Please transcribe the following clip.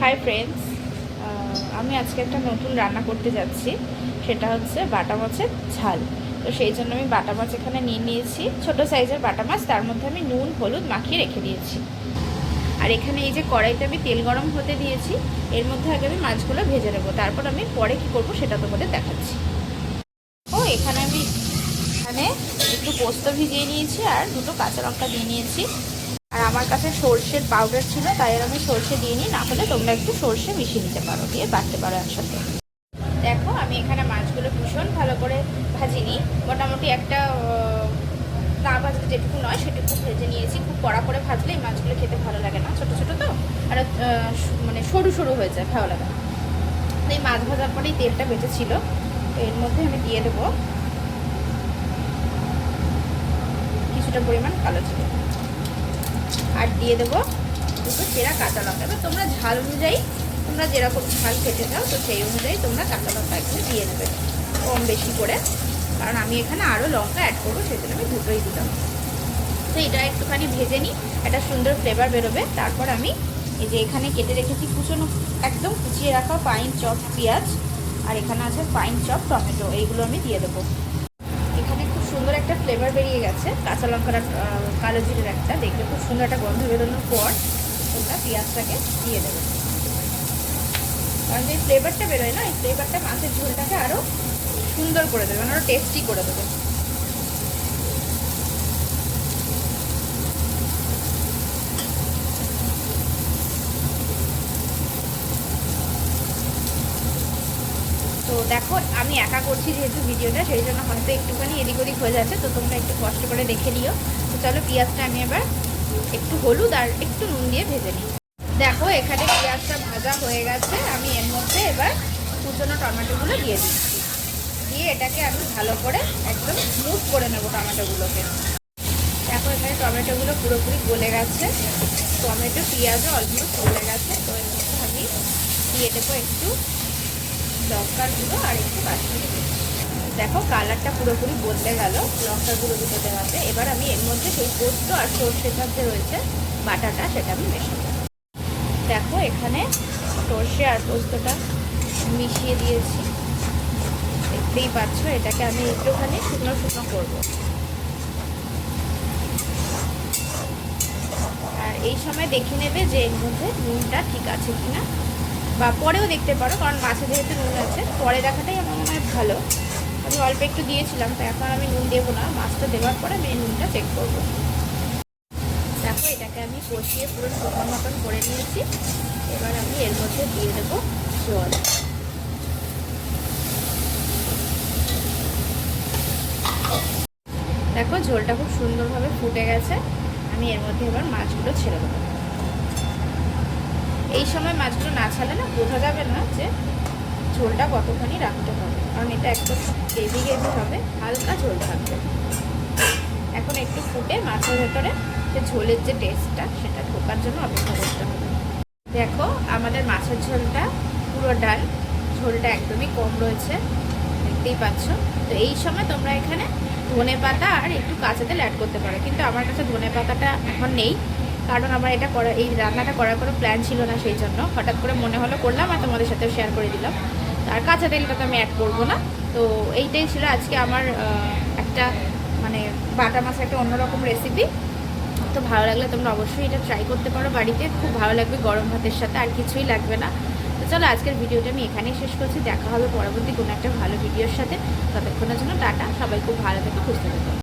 Hi friends, আমি আজকে একটা নতুন রান্না করতে যাচ্ছি। সেটা হচ্ছে বাটা মাছের ঝাল। তো সেই জন্য আমি বাটা মাছ এখানে নিয়ে নিয়েছি, ছোট সাইজের বাটা মাছ। তার মধ্যে আমি নুন হলুদ মাখিয়ে রেখে দিয়েছি। আর এখানে এই যে কড়াইতে আমি তেল গরম হতে দিয়েছি, এর মধ্যে আগে আমি মাছগুলো ভেজে নেবো, তারপর আমি পরে কি করব সেটা তোমাদের দেখাচ্ছি। ও এখানে আমি একটু পোস্ত ভিজিয়ে নিয়েছি আর দুটো কাঁচা লঙ্কা দিয়ে নিয়েছি। আর আমার কাছে সর্ষের পাউডার ছিল, তাই আর আমি সর্ষে দিয়ে নিই, না হলে তোমরা একটু সর্ষে মিশিয়ে নিতে পারো, দিয়ে বাটতে পারো একসাথে। দেখো আমি এখানে মাছগুলো ভীষণ ভালো করে ভাজিনি, মোটামুটি একটা না ভাজতে যেটুকু নয় সেটুকু ভেজে নিয়েছি। খুব কড়া করে ভাজলে এই মাছগুলো খেতে ভালো লাগে না, ছোটো ছোটো তো, আর মানে সরু সরু হয়ে যায়, ভালো লাগে না। এই মাছ ভাজার পরেই তেলটা বেঁচেছিল, তো এর মধ্যে আমি দিয়ে দেবো কিছুটা পরিমাণ কালো জিরে, আর দিয়ে দেবো দুটো চেরা কাঁচা লঙ্কা। এবার তোমরা ঝাল অনুযায়ী তোমরা যেরকম ঝাল খেতে চাও, তো সেই অনুযায়ী তোমরা কাঁচা লঙ্কা একটু দিয়ে নেবে কম বেশি করে, কারণ আমি এখানে আরও লঙ্কা অ্যাড করবো, সেই জন্য আমি দুটোই দিলাম। তো এটা একটুখানি ভেজে নিই, একটা সুন্দর ফ্লেভার বেরোবে। তারপর আমি এই যে এখানে কেটে রেখেছি কুচনো, একদম কুচিয়ে রাখা পাইন চপ পেঁয়াজ, আর এখানে আছে পাইন চপ টমেটো, এইগুলো আমি দিয়ে দেবো। এখানে খুব সুন্দর একটা ফ্লেভার বেরিয়ে গেছে কাঁচা লঙ্কার কালো জিরের একটা, দেখবে খুব সুন্দর একটা গন্ধ বেরোনোর পর তোমরা পেঁয়াজটাকে দিয়ে দেবে, কারণ যে ফ্লেভারটা বেরোয় না, এই ফ্লেভারটা মাছের ঝোলটাকে আরও সুন্দর করে দেবে, মানে আরও টেস্টি করে দেবে। তো দেখো আমি একা করছি যেহেতু ভিডিওটা, সেই জন্য হয়তো একটুখানি এদিক ওদিক হয়ে যাচ্ছে, তো তোমরা একটু কষ্ট করে দেখে নিও। তো চলো পেঁয়াজটা আমি এবার একটু হলুদ আর একটু নুন দিয়ে ভেজে নিই। দেখো এখানে পেঁয়াজটা ভাজা হয়ে গেছে, আমি এর মধ্যে এবার কুচনো টমেটোগুলো দিয়ে দিচ্ছি, দিয়ে এটাকে আমি ভালো করে একদম স্মুথ করে নেবো টমেটোগুলোকে। দেখো এখানে টমেটোগুলো পুরোপুরি গলে গেছে, টমেটো পেঁয়াজও অলমোস্ট গলে গেছে। তো এর মধ্যে আমি দিয়ে দেবো একটু লঙ্কার গুঁড়ো আর একটু কাশ্মীরি মির্চ। দেখো কালারটা পুরোপুরি বদলে গেল লঙ্কার গুঁড়ো দুটো দেওয়াতে। এবার আমি এর মধ্যে সেই পোস্ত আর সর্ষেটা যে রয়েছে বাটাটা, সেটা আমি মেশাবো। দেখো এখানে সর্ষে আর পোস্তটা মিশিয়ে দিয়েছি, দেখতেই পাচ্ছ। এটাকে আমি একটুখানি শুকনো শুকনো করবো, আর এই সময় দেখে নেবে যে এর মধ্যে নুনটা ঠিক আছে কিনা, বা পরেও দেখতে পারো, কারণ মাছে যেহেতু নুন আছে, পরে দেখাটাই আমার মনে হয় ভালো। আমি অল্প একটু দিয়েছিলাম, তো এখন আমি নুন দেবো না, মাছটা দেওয়ার পরে আমি নুনটা চেক করবো। দেখো এটাকে আমি কষিয়ে পুরো শুকনো মতন করে নিয়েছি। এবার আমি এর মধ্যে দিয়ে দেবো জল। দেখো ঝোলটা খুব সুন্দরভাবে ফুটে গেছে, আমি এর মধ্যে এবার মাছগুলো ছেড়ে দেবো। এই সময় মাছগুলো না ছাড়লে না বোঝা যাবে না যে ঝোলটা কতখানি রাখতে হবে, কারণ এটা একদম গ্রেভি গ্রেভি হবে, হালকা ঝোল থাকবে। এখন একটু ফুটে মাছের ভেতরে যে ঝোলের যে টেস্টটা, সেটা ঢোকার জন্য অপেক্ষা করতে হবে। দেখো আমাদের মাছের ঝোলটা পুরো ডাল, ঝোলটা একদমই কম রয়েছে, দেখতেই পাচ্ছ। তো এই সময় তোমরা এখানে ধনে পাতা আর একটু কাঁচা তেল অ্যাড করতে পারো, কিন্তু আমার কাছে ধনে পাতাটা এখন নেই, কারণ আমার এটা করা, এই রান্নাটা করার কোনো প্ল্যান ছিল না, সেই জন্য হঠাৎ করে মনে হলো করলাম আর তোমাদের সাথেও শেয়ার করে দিলাম। আর কাঁচা তেলটা তো আমি অ্যাড করবো না। তো এইটাই ছিল আজকে আমার একটা মানে বাটা মাছের একটা অন্যরকম রেসিপি। তো ভালো লাগলে তোমরা অবশ্যই এটা ট্রাই করতে পারো বাড়িতে, খুব ভালো লাগবে গরম ভাতের সাথে, আর কিছুই লাগবে না। তো চলো আজকের ভিডিওটা আমি এখানেই শেষ করছি, দেখা হবে পরবর্তী কোনো একটা ভালো ভিডিওর সাথে। ততক্ষণের জন্য টাটা, সবাই খুব ভালো থেকে সুস্থ থেকো।